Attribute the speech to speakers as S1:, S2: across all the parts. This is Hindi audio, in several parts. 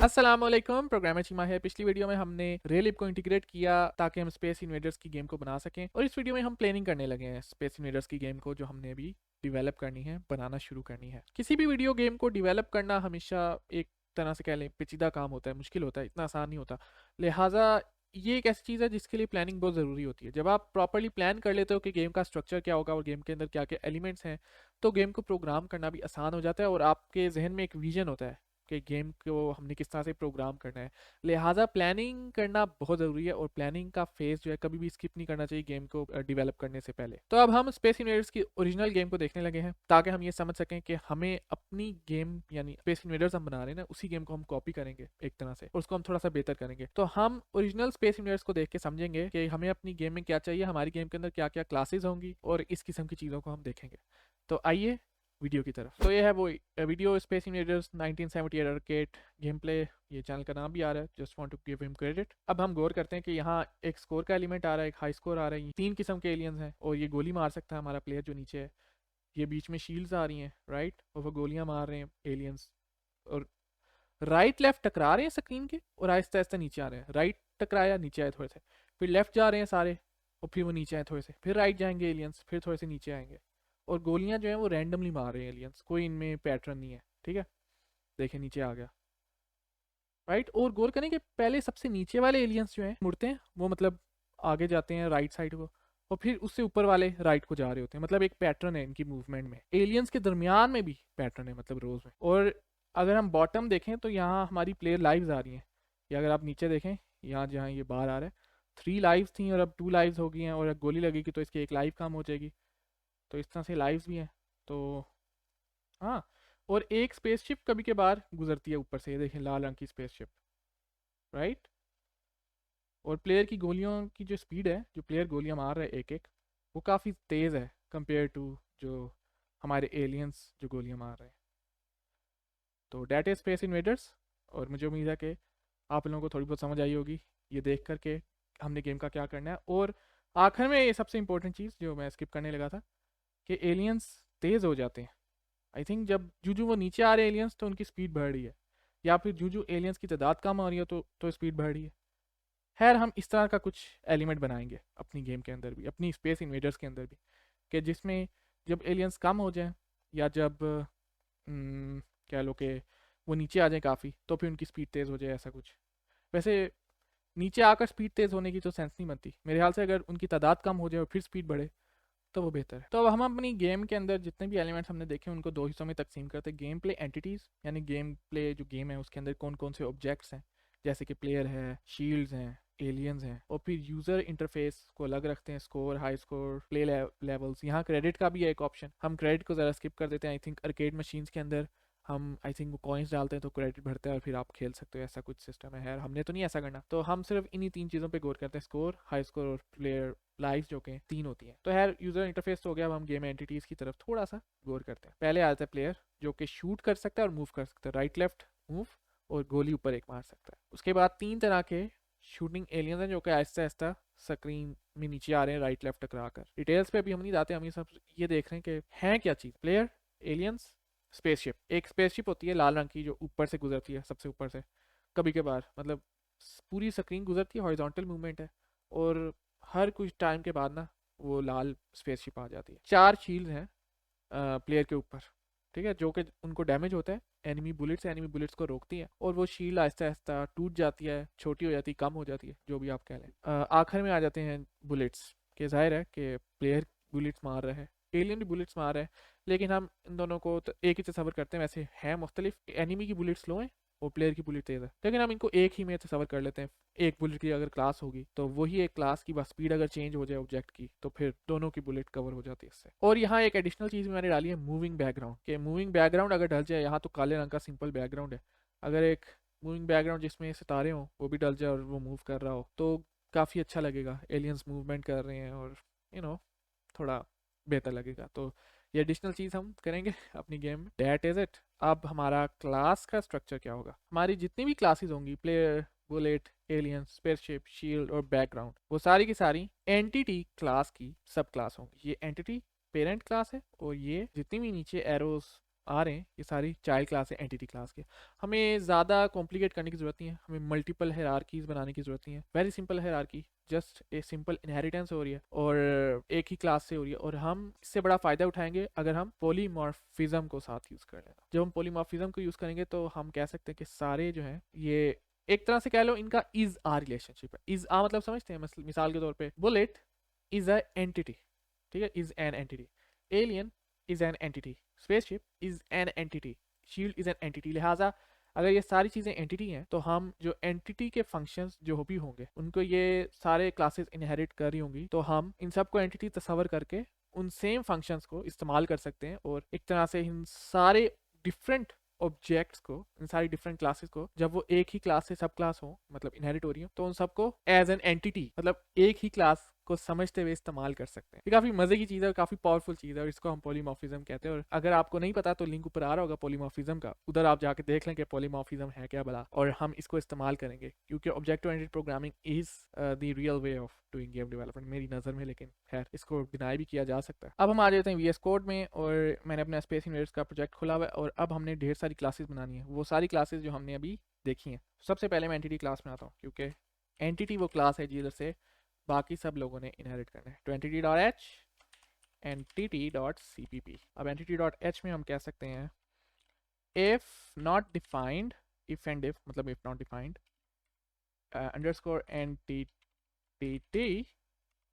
S1: अस्सलामुअलैकुम, प्रोग्रामर चीमा है। पिछली वीडियो में हमने रेलिप को इंटीग्रेट किया ताकि हम स्पेस इन्वेडर्स की गेम को बना सकें, और इस वीडियो में हम प्लानिंग करने लगे हैं स्पेस इन्वेडर्स की गेम को, जो हमने अभी डिवेलप करनी है, बनाना शुरू करनी है। किसी भी वीडियो गेम को डिवेलप करना हमेशा एक तरह से कह लें पेचीदा काम होता है, मुश्किल होता है, इतना आसान नहीं होता। लिहाजा ये एक ऐसी चीज़ है जिसके लिए प्लानिंग बहुत ज़रूरी होती है। जब आप प्रॉपरली प्लान कर लेते हो कि गेम का स्ट्रक्चर क्या होगा और गेम के अंदर क्या क्या एलिमेंट्स हैं, तो गेम को प्रोग्राम करना भी आसान हो जाता है और आपके जहन में एक विजन होता है कि गेम को हमने किस तरह से प्रोग्राम करना है। लिहाजा प्लानिंग करना बहुत ज़रूरी है, और प्लानिंग का फेज़ जो है कभी भी स्किप नहीं करना चाहिए गेम को डेवलप करने से पहले। तो अब हम स्पेस इन्वेडर्स की ओरिजिनल गेम को देखने लगे हैं ताकि हम ये समझ सकें कि हमें अपनी गेम यानी स्पेस इन्वेडर्स हम बना रहे हैं ना, उसी गेम को हम कॉपी करेंगे एक तरह से, और उसको हम थोड़ा सा बेहतर करेंगे। तो हम ओरिजिनल स्पेस इन्वेडर्स को देख के समझेंगे कि हमें अपनी गेम में क्या चाहिए, हमारी गेम के अंदर क्या क्या क्लासेज होंगी, और इस किस्म की चीज़ों को हम देखेंगे। तो आइए वीडियो की तरफ। तो ये है वो video space invaders 1978 arcade game play, ये चैनल का नाम भी आ रहा है, just want to give him credit. अब हम गौर करते हैं कि यहाँ एक स्कोर का एलिमेंट आ रहा है, एक हाई स्कोर आ रहा है, 3 किस्म के एलियंस हैं, और ये गोली मार सकता है हमारा प्लेयर जो नीचे है। ये बीच में शील्ड्स आ रही हैं, राइट, और वो गोलियां मार रहे हैं एलियंस, और राइट लेफ्ट टकरा रहे हैं स्क्रीन के, और आहिस्ता आहिस्ता नीचे आ रहे हैं। राइट टकराया, नीचे आए थोड़े से, फिर लेफ्ट जा रहे हैं सारे, और फिर वो नीचे आए थोड़े से, फिर राइट जाएंगे एलियंस, फिर थोड़े से नीचे आएंगे। और गोलियां जो है वो रैंडमली मार रहे हैं एलियंस, कोई इनमें पैटर्न नहीं है, ठीक है। देखिए नीचे आ गया, राइट। और गौर करें कि पहले सबसे नीचे वाले एलियंस जो हैं मुड़ते हैं, वो मतलब आगे जाते हैं राइट साइड को, और फिर उससे ऊपर वाले राइट को जा रहे होते हैं। मतलब एक पैटर्न है इनकी मूवमेंट में, एलियंस के दरमियान में भी पैटर्न है, मतलब रोज में। और अगर हम बॉटम देखें तो यहाँ हमारी प्लेयर लाइव्स आ रही हैं, या अगर आप नीचे देखें यहाँ जहाँ ये बाहर आ रहा है, 3 लाइव्स थी और अब 2 लाइव्स हो गई हैं, और अब गोली लगेगी तो इसकी 1 लाइव कम हो जाएगी। तो इस तरह से लाइव्स भी हैं। तो हाँ, और एक स्पेसशिप कभी के बार गुजरती है ऊपर से, ये देखें लाल रंग की स्पेसशिप, राइट। और प्लेयर की गोलियों की जो स्पीड है, जो प्लेयर गोलियां मार रहा है एक एक, वो काफ़ी तेज़ है कंपेयर टू जो हमारे एलियंस जो गोलियां मार रहे हैं। तो डेट इज स्पेस इन्वेडर्स, और मुझे उम्मीद है कि आप लोगों को थोड़ी बहुत समझ आई होगी ये देख करके हमने गेम का क्या करना है। और आखिर में ये सबसे इंपॉर्टेंट चीज़ जो मैं स्किप करने लगा था, कि एलियंस तेज़ हो जाते हैं। आई थिंक जब जू वो नीचे आ रहे हैं एलियंस, तो उनकी स्पीड बढ़ रही है, या फिर जू एलियंस की तादाद कम हो रही है तो स्पीड बढ़ रही है। खैर, हम इस तरह का कुछ एलिमेंट बनाएंगे अपनी गेम के अंदर भी, अपनी स्पेस इन्वेडर्स के अंदर भी, कि जिसमें जब एलियंस कम हो जाएं, या जब कह लो कि वो नीचे आ जाए काफ़ी, तो फिर उनकी स्पीड तेज़ हो जाए, ऐसा कुछ। वैसे नीचे आकर स्पीड तेज़ होने की तो सेंस नहीं बनती मेरे ख्याल से। अगर उनकी तादाद कम हो जाए और फिर स्पीड बढ़े तो वो बेहतर है। तो अब हम अपनी गेम के अंदर जितने भी एलिमेंट्स हमने देखे उनको 2 हिस्सों में तकसीम करते हैं। गेम प्ले एंटिटीज़, यानी गेम प्ले जो गेम है उसके अंदर कौन कौन से ऑब्जेक्ट्स हैं, जैसे कि प्लेयर है, शील्ड्स हैं, एलियंस हैं। और फिर यूज़र इंटरफेस को अलग रखते हैं, score, high score, play levels. यहाँ क्रेडिट का भी है एक ऑप्शन, हम क्रेडिट को ज़रा स्किप कर देते हैं। आई थिंक आर्केड मशीन्स के अंदर हम आई थिंक वो कॉइन्स डालते हैं तो क्रेडिट बढ़ता है और फिर आप खेल सकते हो, ऐसा कुछ सिस्टम है। यार हमने तो नहीं ऐसा करना, तो हम सिर्फ इन्हीं 3 चीज़ों पे गौर करते हैं, स्कोर, हाई स्कोर और प्लेयर लाइफ, जो कि 3 होती हैं। तो यार यूज़र इंटरफेस तो हो गया। अब हम गेम एंटिटीज़ की तरफ थोड़ा सा गौर करते हैं। पहले आता है प्लेयर, जो कि शूट कर सकता है और मूव कर सकता है, राइट लेफ्ट मूव, और गोली ऊपर एक मार सकता है। उसके बाद 3 तरह के शूटिंग एलियंस हैं जो कि आहिस्ता आहिस्ता स्क्रीन में नीचे आ रहे हैं, राइट लेफ्ट टकरा कर। डिटेल्स पे अभी हम नहीं जाते, हम ये सब ये देख रहे हैं कि हैं क्या चीज़। Player, aliens, spaceship. एक स्पेसशिप होती है लाल रंग की जो ऊपर से गुजरती है, सबसे ऊपर से, कभी कभार मतलब पूरी स्क्रीन गुजरती है, हॉरिजॉन्टल मूवमेंट है, और हर कुछ टाइम के बाद ना वो लाल स्पेसशिप आ जाती है। 4 शील्ड हैं प्लेयर के ऊपर, ठीक है, जो कि उनको डैमेज होता है, एनिमी बुलेट्स को रोकती है, और वो शील्ड आहिस्ता आहिस्ता टूट जाती है, छोटी हो जाती है, कम हो जाती है, जो भी आप कह लें। आखिर में आ जाते हैं बुलेट्स, के जाहिर है कि प्लेयर बुलेट्स मार रहा है, एलियन भी बुलेट्स मार रहा है, लेकिन हम इन दोनों को तो एक ही तस्वर करते हैं। वैसे हैं मुख्तलिफ, एनिमी की बुलेट स्लो है और प्लेयर की बुलेट तेज़ है, लेकिन हम इनको एक ही में तस्वर कर लेते हैं। एक बुलेट की अगर क्लास होगी तो वही एक क्लास की बस स्पीड अगर चेंज हो जाए ऑब्जेक्ट की, तो फिर दोनों की बुलेट कवर हो जाती है इससे। और यहाँ एक एडिशनल चीज़ मैंने डाली है, मूविंग बैकग्राउंड, के मूविंग बैकग्राउंड अगर डल जाए, यहाँ तो काले रंग का सिंपल बैकग्राउंड है, अगर एक मूविंग बैकग्राउंड जिसमें सितारे हों वो भी डल जाए और वो मूव कर रहा हो, तो काफ़ी अच्छा लगेगा। एलियंस मूवमेंट कर रहे हैं और यू नो थोड़ा बेहतर लगेगा। तो ये एडिशनल चीज़ हम करेंगे अपनी गेम में। That is it. अब हमारा क्लास का स्ट्रक्चर क्या होगा। हमारी जितनी भी क्लासेस होंगी, player, bullet, alien, spaceship, shield और बैकग्राउंड, वो सारी की सारी एंटिटी क्लास की सब क्लास होंगी। ये एंटिटी पेरेंट क्लास है, और ये जितनी भी नीचे एरोस आ रहे हैं ये सारी चाइल्ड क्लास है एंटिटी क्लास के। हमें ज़्यादा कॉम्प्लिकेट करने की ज़रूरत नहीं है, हमें मल्टीपल हायरार्कीज़ बनाने की ज़रूरत नहीं है। Very simple hierarchy, just a simple inheritance हो रही है और एक ही क्लास से हो रही है, और हम इससे बड़ा फ़ायदा उठाएंगे अगर हम पॉलीमॉर्फिज्म को साथ यूज़ कर लें। जब हम पॉलीमॉर्फिज्म को यूज़ करेंगे तो हम कह सकते हैं कि सारे जो हैं ये एक तरह से कह लो इनका इज आ रिलेशनशिप है। इज आ मतलब समझते हैं, मिसाल के तौर पे बुलेट इज अ एंटिटी, ठीक है, is an entity. Alien is an entity, spaceship is an entity, shield is an entity. लिहाजा अगर ये सारी चीज़ें एंटिटी हैं तो हम जो एंटिटी के फंक्शंस जो भी होंगे उनको ये सारे क्लासेस इनहेरिट कर रही होंगी, तो हम इन सबको एंटिटी तस्वर करके उन सेम फंक्शंस को इस्तेमाल कर सकते हैं और एक तरह से इन सारे डिफरेंट ऑब्जेक्ट्स को, इन सारी डिफरेंट क्लासेस को, जब वो एक ही क्लास से सब क्लास हो मतलब इनहेरिट हो रही हो, तो उन सबको एज एन एंटिटी मतलब एक ही क्लास को समझते हुए इस्तेमाल कर सकते हैं। ये काफ़ी मज़े की चीज़ है और काफ़ी पावरफुल चीज़ है और इसको हम पॉलीमॉर्फिज्म कहते हैं। और अगर आपको नहीं पता तो लिंक ऊपर आ रहा होगा पॉलीमॉर्फिज्म का, उधर आप जाके देख लें कि पॉलीमॉर्फिज्म है क्या भला, और हम इसको इस्तेमाल करेंगे क्योंकि object oriented programming is the real way of doing game development मेरी नज़र में, लेकिन खैर इसको डिनाई भी किया जा सकता है। अब हम आ जाते हैं VS कोड में और मैंने अपना स्पेस इन्वेडर्स का प्रोजेक्ट खोला हुआ है और अब हमने ढेर सारी क्लासेस बनानी है, वो सारी क्लासेस जो हमने अभी देखी हैं। सबसे पहले मैं एंटिटी क्लास बनाता हूँ क्योंकि एंटिटी वो क्लास है जिधर से बाकी सब लोगों ने इनहेरिट करना है। तो entity.h entity.cpp। अब entity.h में हम कह सकते हैं if not defined, if and if मतलब if not defined underscore entity,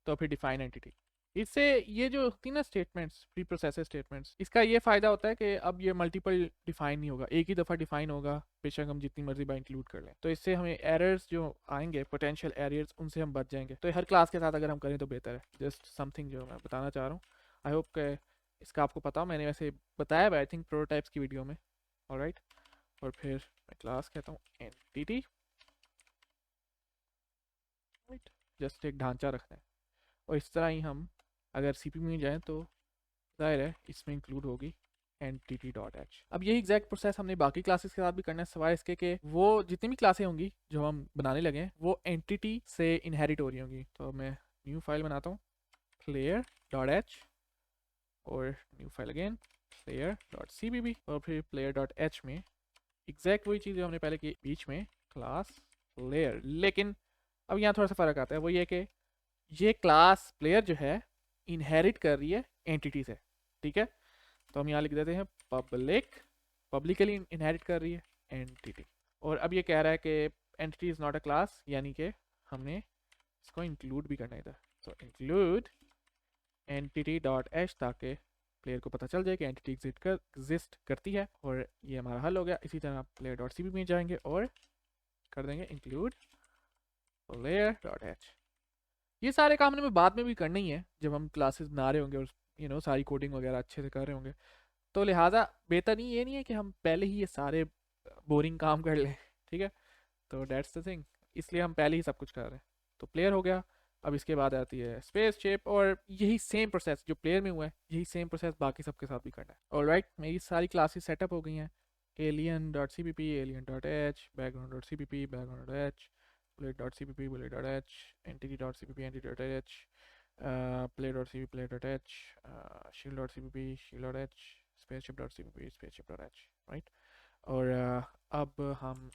S1: तो फिर define entity। इससे ये जो होती है ना स्टेटमेंट्स, प्री प्रोसेसर स्टेटमेंट्स, इसका ये फ़ायदा होता है कि अब ये मल्टीपल डिफाइन नहीं होगा, एक ही दफ़ा डिफाइन होगा, बेशक हम जितनी मर्जी बार इंक्लूड कर लें। तो इससे हमें एरर्स जो आएंगे, पोटेंशियल एरर्स, उनसे हम बच जाएंगे। तो हर क्लास के साथ अगर हम करें तो बेहतर है। जस्ट समथिंग जो मैं बताना चाह रहा हूँ, आई होप कि इसका आपको पता हो। मैंने वैसे बताया है आई थिंक प्रोटोटाइप्स की वीडियो में, ऑलराइट। और फिर मैं क्लास कहता हूँ एंटिटी, राइट, जस्ट एक ढांचा रखना है। और इस तरह ही हम अगर CP में जाएँ तो जाहिर है इसमें इंक्लूड होगी entity.h। अब यही एग्जैक्ट प्रोसेस हमने बाकी क्लासेस के साथ भी करना है, सिवाय इसके कि वो जितनी भी क्लासें होंगी जो हम बनाने लगे हैं वो एंटिटी से इनहेरिट हो रही होंगी। तो मैं न्यू फाइल बनाता हूँ player.h और न्यू फाइल अगेन player.cpp और फिर player.h में एग्जैक्ट वही चीज़ जो हमने पहले की, बीच में क्लास player। लेकिन अब यहाँ थोड़ा सा फ़र्क आता है, वो ये कि ये क्लास प्लेयर जो है इनहेरिट कर रही है एंटिटी से, ठीक है। तो हम यहाँ लिख देते हैं पब्लिकली इनहेरिट कर रही है एंटिटी। और अब ये कह रहा है कि entity is not a class, यानी कि हमने इसको इंक्लूड भी करना है इधर। तो इंक्लूड entity.h ताकि प्लेयर को पता चल जाए कि एंटिटी एग्जिस्ट करती है। और ये हमारा हल हो गया। इसी तरह player.cpp में जाएंगे और कर देंगे इंक्लूड player.h। ये सारे काम हमें बाद में भी करने ही है जब हम क्लासेस बना रहे होंगे और सारी कोडिंग वगैरह अच्छे से कर रहे होंगे। तो लिहाजा बेहतर नहीं, ये नहीं है कि हम पहले ही ये सारे बोरिंग काम कर लें, ठीक है। तो डेट्स द थिंग, इसलिए हम पहले ही सब कुछ कर रहे हैं। तो प्लेयर हो गया। अब इसके बाद आती है स्पेस शेप, और यही सेम प्रोसेस जो प्लेयर में हुआ है यही सेम प्रोसेस बाकी सबके साथ भी करना है। ऑलराइट, मेरी सारी क्लासेस सेटअप हो गई हैं। alien.cpp, alien.h, background.cpp, background.h, bullet.cpp, bullet.h, entity.cpp, entity.h, play.cpp, play.h, shield.cpp, shield.h, spaceship.cpp, spaceship.h, right. और अब हम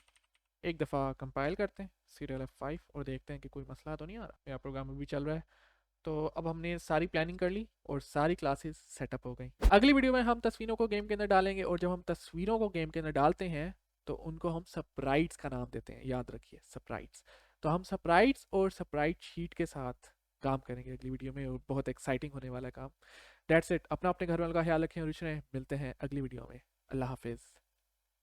S1: एक दफ़ा कंपाइल करते हैं serial F5 और देखते हैं कि कोई मसला तो नहीं आ रहा। मेरा प्रोग्राम अभी चल रहा है। तो अब हमने सारी प्लानिंग कर ली और सारी क्लासेस सेटअप हो गई। अगली वीडियो में हम तस्वीरों को गेम के अंदर डालेंगे, और जब हम तस्वीरों को गेम के अंदर डालते हैं तो उनको हम स्प्राइट्स का नाम देते हैं, याद रखिए स्प्राइट्स। तो हम स्प्राइट्स और स्प्राइट शीट के साथ काम करेंगे अगली वीडियो में, और बहुत एक्साइटिंग होने वाला काम। That's it. अपना अपने घर वालों का ख्याल रखें और मिलते हैं अगली वीडियो में। अल्लाह हाफिज़।